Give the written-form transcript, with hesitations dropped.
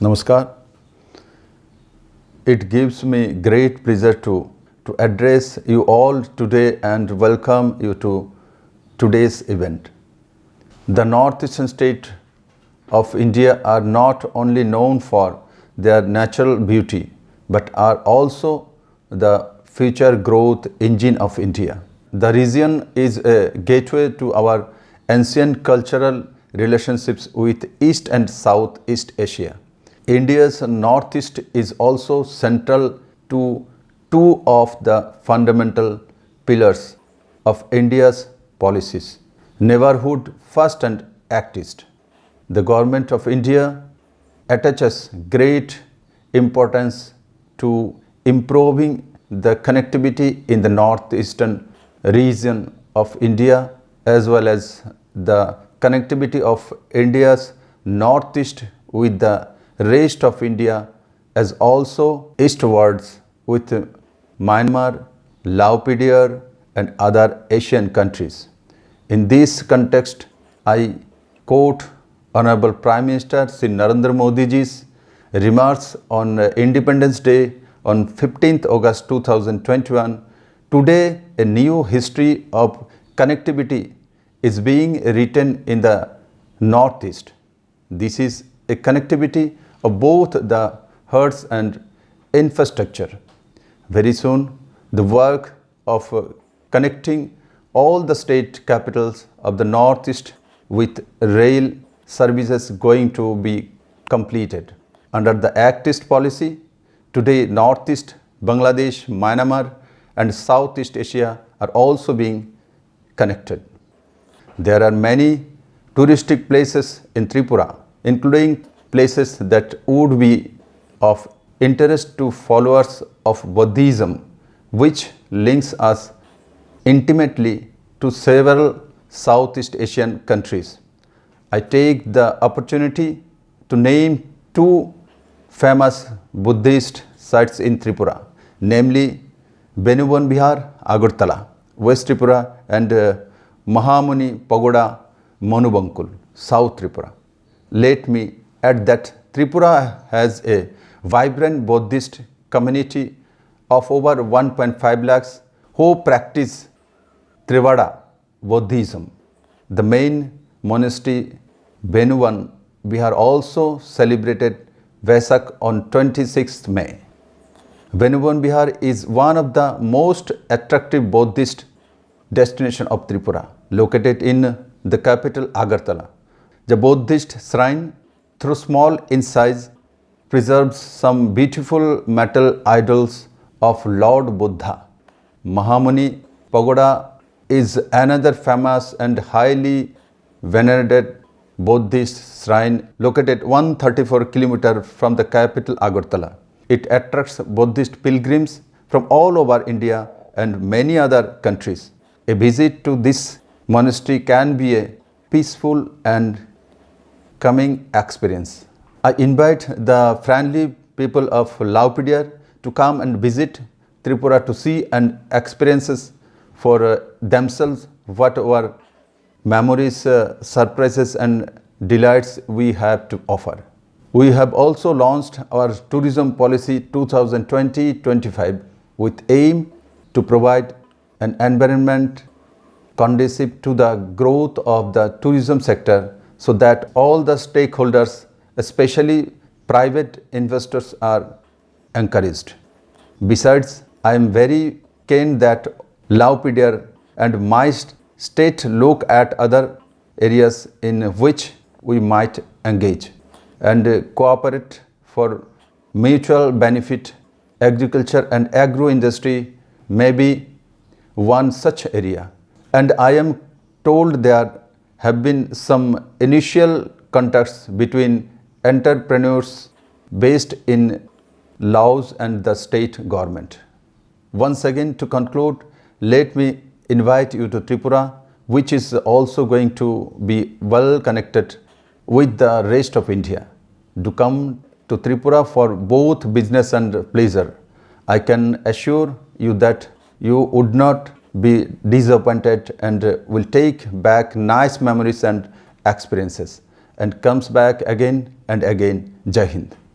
Namaskar. It gives me great pleasure to address you all today and welcome you to today's event. The northeastern states of India are not only known for their natural beauty but are also the future growth engine of India. The region is a gateway to our ancient cultural relationships with East and Southeast Asia. India's northeast is also central to two of the fundamental pillars of India's policies: neighborhood first and act east. The government of India attaches great importance to improving the connectivity in the northeastern region of India as well as the connectivity of India's northeast with the rest of India as also eastwards with Myanmar, Laos and other Asian countries. In this context, I quote Honorable Prime Minister Shri Narendra Modi ji's remarks on Independence Day on 15th August 2021. Today, a new history of connectivity is being written in the Northeast. This is a connectivity of both the herds and infrastructure. Very soon, the work of connecting all the state capitals of the Northeast with rail services going to be completed. Under the Act East policy, today Northeast, Bangladesh, Myanmar and Southeast Asia are also being connected. There are many touristic places in Tripura, including places that would be of interest to followers of Buddhism, which links us intimately to several Southeast Asian countries. I take the opportunity to name two famous Buddhist sites in Tripura, namely Benubon Bihar, Agartala, West Tripura and Mahamuni Pagoda, Manubankul, South Tripura. Let me add that Tripura has a vibrant Buddhist community of over 1.5 lakhs who practice Trivada Buddhism. The main monastery Benuban Bihar also celebrated Vesak on 26th May. Benuban Bihar is one of the most attractive Buddhist destination of Tripura, located in the capital Agartala. The Buddhist shrine, though small in size, preserves some beautiful metal idols of Lord Buddha. Mahamuni Pagoda is another famous and highly venerated Buddhist shrine located 134 km from the capital Agartala. It attracts Buddhist pilgrims from all over India and many other countries. A visit to this monastery can be a peaceful and calming experience. I invite the friendly people of Laos to come and visit Tripura to see and experiences for themselves whatever memories, surprises and delights we have to offer. We have also launched our tourism policy 2020-25 with aim to provide an environment conducive to the growth of the tourism sector so that all the stakeholders, especially private investors, are encouraged. Besides, I am very keen that Laos and my state look at other areas in which we might engage and cooperate for mutual benefit. Agriculture and agro-industry may be one such area. And I am told there have been some initial contacts between entrepreneurs based in Laos and the state government. Once again, to conclude, let me invite you to Tripura, which is also going to be well connected with the rest of India. Do come to Tripura for both business and pleasure. I can assure you that you would not be disappointed and will take back nice memories and experiences and comes back again and again. Jai Hind.